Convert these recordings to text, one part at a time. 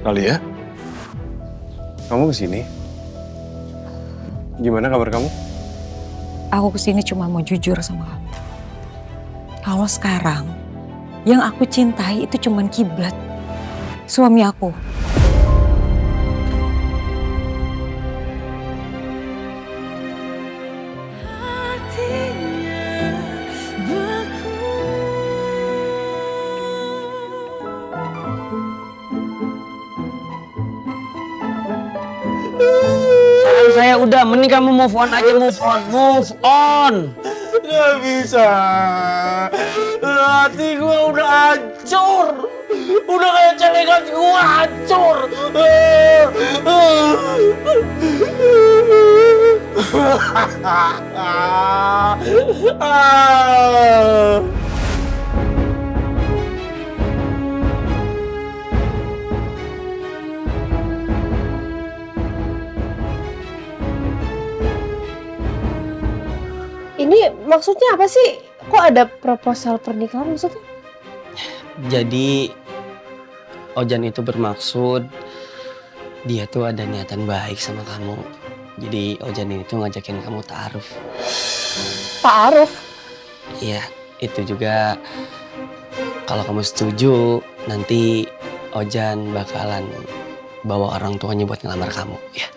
Alia, kamu kesini? Gimana kabar kamu? Aku kesini cuma mau jujur sama kamu. Kalau sekarang yang aku cintai itu cuma Kiblat, suami aku. Saya udah, mending kamu move on aja, move on. Gak bisa. Hati gue udah hancur. Udah kayak celengan gue hancur. Ini maksudnya apa sih? Kok ada proposal pernikahan maksudnya? Jadi Ojan itu bermaksud dia tuh ada niatan baik sama kamu. Jadi Ojan itu ngajakin kamu ta'aruf. Ta'aruf? Iya, itu juga kalau kamu setuju nanti Ojan bakalan bawa orang tuanya buat ngelamar kamu, ya.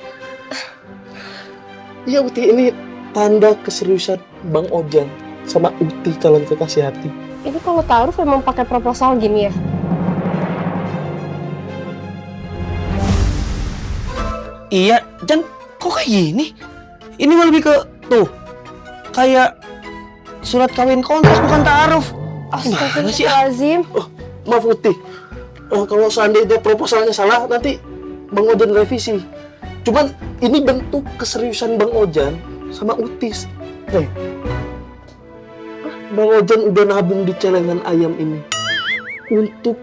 Iya Uti, ini tanda keseriusan Bang Ojan sama Uti calon kekasih hati. Ini kalau ta'aruf emang pakai proposal gini ya? Iya, Jan, kok kayak gini? Ini mah lebih ke tuh kayak surat kawin kontrak bukan ta'aruf. Gimana sih? Astagfirullahaladzim. Maaf Uti, kalau seandainya proposalnya salah, nanti Bang Ojan revisi. Cuman ini bentuk keseriusan Bang Ojan sama Utis. Bang Ojan udah nabung di celengan ayam ini untuk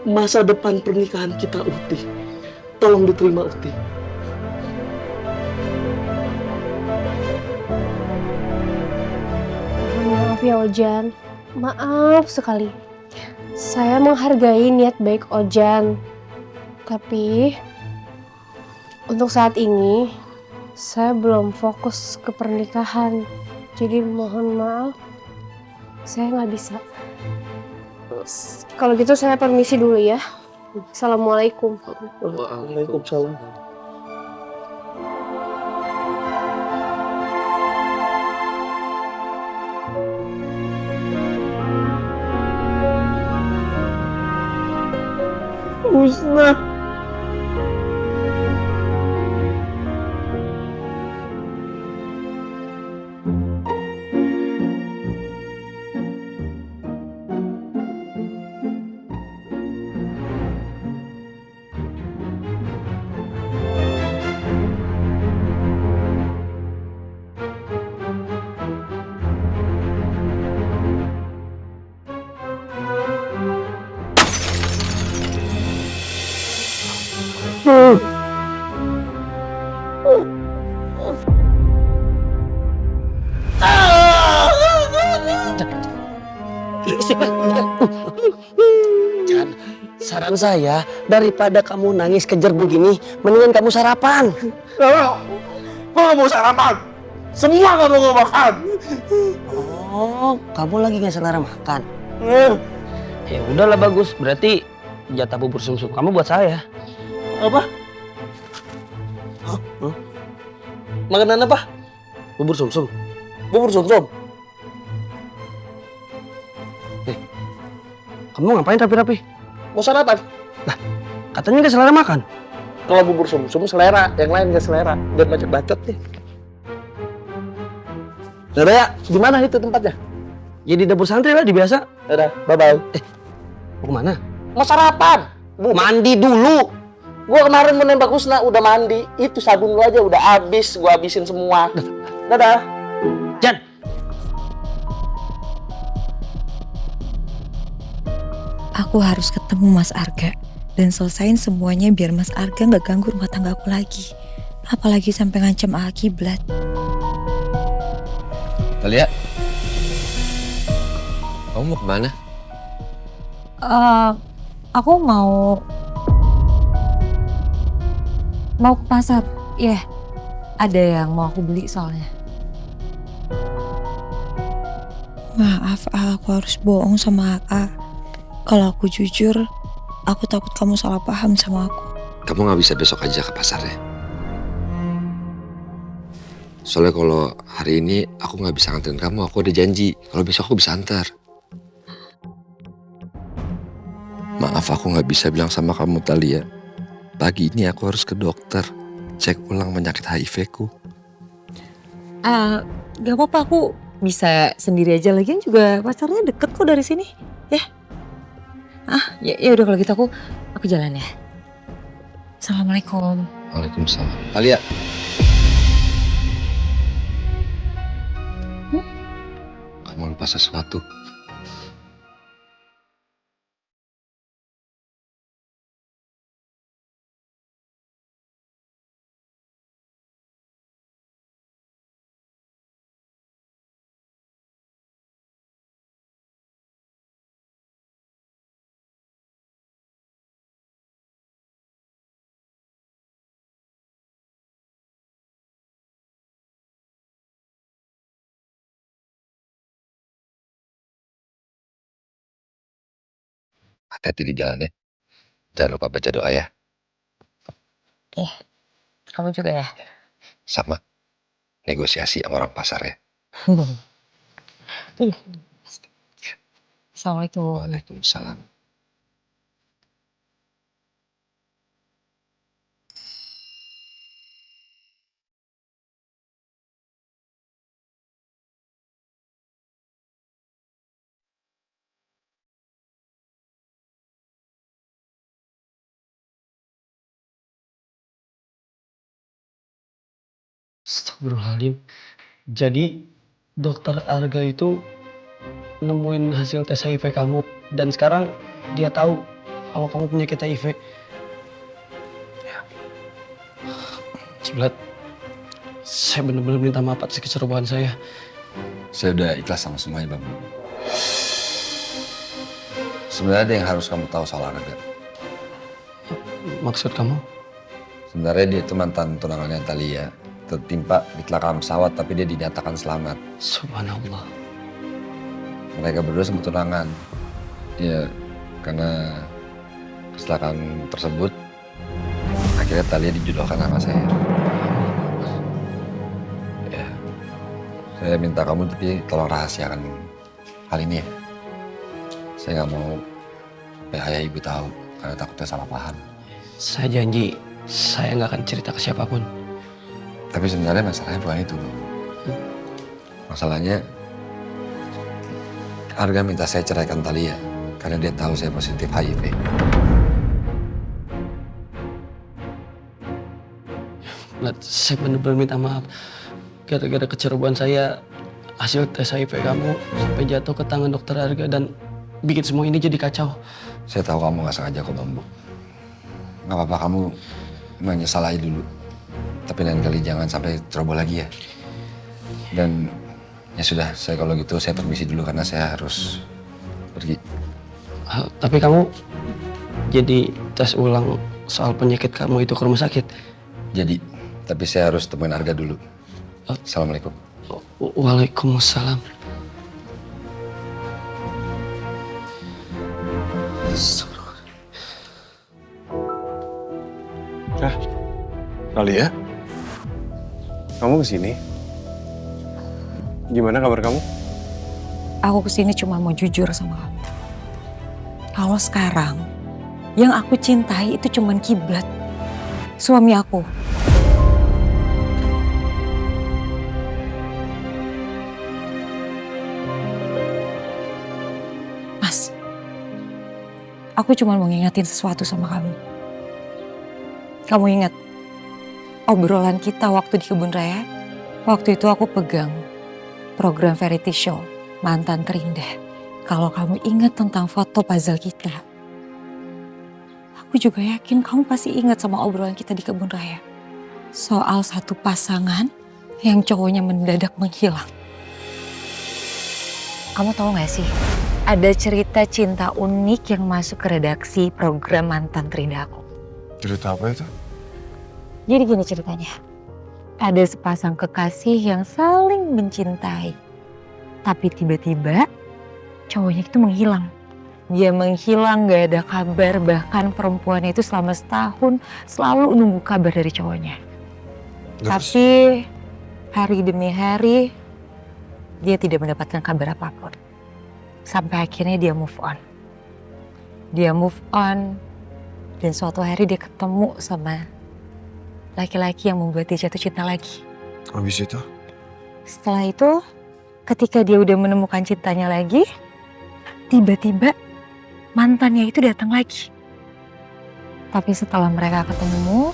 masa depan pernikahan kita, Uti. Tolong diterima, Uti. Maaf ya Ojan, maaf sekali. Saya menghargai niat baik Ojan. Tapi untuk saat ini saya belum fokus ke pernikahan. Jadi mohon maaf, saya nggak bisa. Kalau gitu saya permisi dulu ya. Assalamualaikum. Waalaikumsalam. Husna. Jan, saran saya daripada kamu nangis kejer begini, mendingan kamu sarapan. Gue gak mau sarapan. Semua kamu gak makan. Oh, kamu lagi nggak selera makan? Ya udahlah bagus, berarti jatah bubur sumsum kamu buat saya. Apa? Makanan apa? Bubur sumsum. Bubur sumsum. Kamu ngapain rapi-rapi? Mau sarapan? Katanya nggak selera makan. Kalau bubur sumsum selera, yang lain gak selera. Dan bacot-bacot nih. Udah ya, di mana itu tempatnya? Ya di dapur santri lah, di biasa. Udah, bye-bye. Mau kemana? Mau sarapan? Mandi dulu. Gua kemarin mau nembak Husna, udah mandi. Itu sabun lu aja udah habis, gua habisin semua. Dadah. Jan. Aku harus ketemu Mas Arga dan selesain semuanya biar Mas Arga nggak ganggu rumah tangga aku lagi. Apalagi sampai ngancam Kiblat. Alia, kamu mau kemana? Aku mau Mau ke pasar? Iya, ada yang mau aku beli soalnya. Maaf, aku harus bohong sama A. Kalau aku jujur, aku takut kamu salah paham sama aku. Kamu gak bisa besok aja ke pasarnya. Soalnya kalau hari ini aku gak bisa nganterin kamu, aku ada janji. Kalau besok aku bisa antar. Maaf aku gak bisa bilang sama kamu Talia. Pagi ini aku harus ke dokter. Cek ulang penyakit HIV ku. Gak apa-apa, aku bisa sendiri aja. Lagian juga pacarnya deket kok dari sini. Ya. Ya udah kalau gitu aku jalan ya. Assalamualaikum. Waalaikumsalam. Talia. Kamu lupa sesuatu. Hati-hati di jalan ya. Jangan lupa baca doa ya. Kamu juga ya? Sama. Negosiasi sama orang pasar ya. Assalamualaikum. Waalaikumsalam. Astagfirullahaladzim. Jadi dokter Arga itu nemuin hasil tes HIV kamu dan sekarang dia tahu kalau kamu punya HIV. Cibulat, saya benar-benar minta maaf atas kecerobohan saya. Saya udah ikhlas sama semuanya Bang. Sebenarnya ada yang harus kamu tahu soal Arga. Maksud kamu? Sebenarnya dia itu mantan tunangannya Talia. Tertimpa kecelakaan pesawat tapi dia dinyatakan selamat. Subhanallah. Mereka berdua sempat tunangan. Ya karena kecelakaan tersebut akhirnya Talia dijodohkan sama saya. Ya, saya minta kamu tapi tolong rahasiakan hal ini ya. Saya nggak mau sampai ayah ibu tahu karena takutnya salah paham. Saya janji saya nggak akan cerita ke siapapun. Tapi sebenarnya masalahnya bukan itu. Masalahnya Arga minta saya ceraikan Talia karena dia tahu saya positif HIV. Saya benar-benar minta maaf. Gara-gara kecerobohan saya, hasil tes HIV kamu sampai jatuh ke tangan dokter Arga dan bikin semua ini jadi kacau. Saya tahu kamu gak sengaja kok Bambu. Gak apa-apa, kamu menyesal aja dulu. Tapi lain kali jangan sampai ceroboh lagi ya. Dan ya sudah, saya kalau gitu saya permisi dulu karena saya harus pergi. Tapi kamu jadi tes ulang soal penyakit kamu itu ke rumah sakit? Jadi, tapi saya harus temuin Arga dulu. Assalamualaikum. Waalaikumsalam. Talia, kamu kesini? Gimana kabar kamu? Aku kesini cuma mau jujur sama kamu. Kalau sekarang yang aku cintai itu cuma Kiblat, suami aku. Mas, aku cuma mau ngingetin sesuatu sama kamu. Kamu ingat obrolan kita waktu di kebun raya? Waktu itu aku pegang program variety show Mantan Terindah. Kalau kamu ingat tentang foto puzzle kita. Aku juga yakin kamu pasti ingat sama obrolan kita di kebun raya. Soal satu pasangan yang cowoknya mendadak menghilang. Kamu tahu gak sih? Ada cerita cinta unik yang masuk ke redaksi program Mantan Terindah aku. Cerita apa itu? Jadi gini ceritanya. Ada sepasang kekasih yang saling mencintai. Tapi tiba-tiba cowoknya itu menghilang. Dia menghilang, gak ada kabar. Bahkan perempuannya itu selama setahun selalu nunggu kabar dari cowoknya. Tapi hari demi hari dia tidak mendapatkan kabar apapun. Sampai akhirnya dia move on. Dia move on dan suatu hari dia ketemu sama laki-laki yang membuat dia jatuh cinta lagi. Habis itu? Setelah itu ketika dia udah menemukan cintanya lagi, tiba-tiba mantannya itu datang lagi. Tapi setelah mereka ketemu,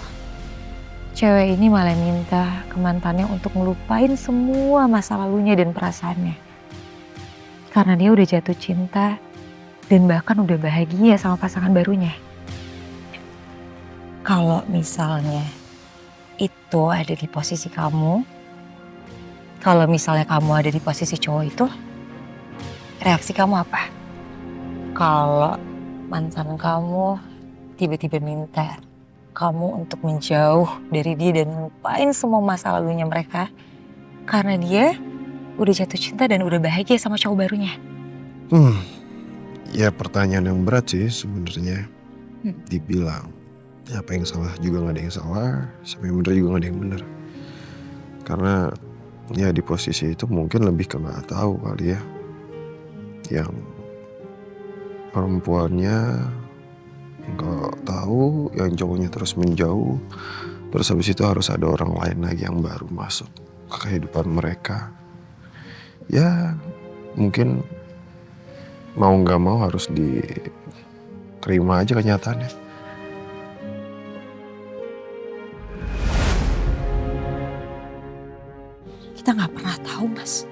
cewek ini malah minta ke mantannya untuk ngelupain semua masa lalunya dan perasaannya. Karena dia udah jatuh cinta dan bahkan udah bahagia sama pasangan barunya. Kalau misalnya itu ada di posisi kamu, kalau misalnya kamu ada di posisi cowok itu, reaksi kamu apa? Kalau mantan kamu tiba-tiba minta kamu untuk menjauh dari dia dan lupain semua masa lalunya mereka karena dia udah jatuh cinta dan udah bahagia sama cowok barunya. Ya pertanyaan yang berat sih sebenarnya. Dibilang ya apa yang salah juga nggak ada yang salah, siapa yang benar juga nggak ada yang benar. Karena ya di posisi itu mungkin lebih ke nggak tahu kali ya. Yang perempuannya nggak tahu, yang cowoknya terus menjauh, terus habis itu harus ada orang lain lagi yang baru masuk ke kehidupan mereka. Ya mungkin mau nggak mau harus diterima aja kenyataannya. Kita nggak pernah tahu, Mas.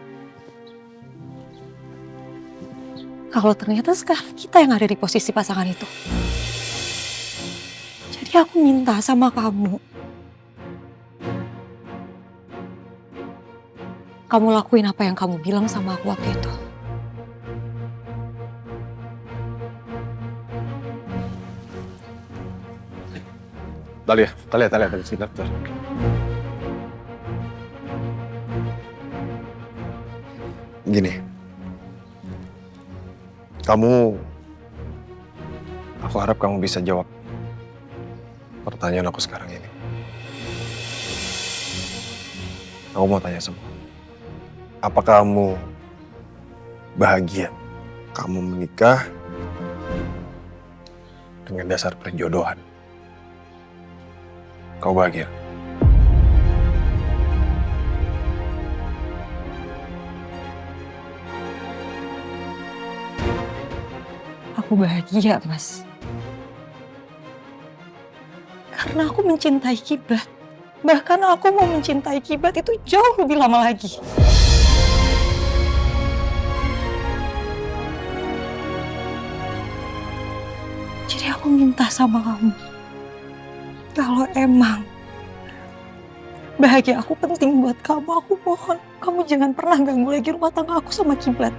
Kalau ternyata sekarang kita yang ada di posisi pasangan itu. Jadi aku minta sama kamu. Kamu lakuin apa yang kamu bilang sama aku waktu itu. Talia, sebentar. Gini, aku harap kamu bisa jawab pertanyaan aku sekarang ini. Aku mau tanya sama kamu. Apa kamu bahagia kamu menikah dengan dasar perjodohan? Kau bahagia? Aku bahagia, Mas. Karena aku mencintai Kiblat. Bahkan aku mau mencintai Kiblat itu jauh lebih lama lagi. Jadi aku minta sama kamu. Kalau emang bahagia aku penting buat kamu, aku mohon kamu jangan pernah ganggu lagi rumah tangga aku sama Kiblat.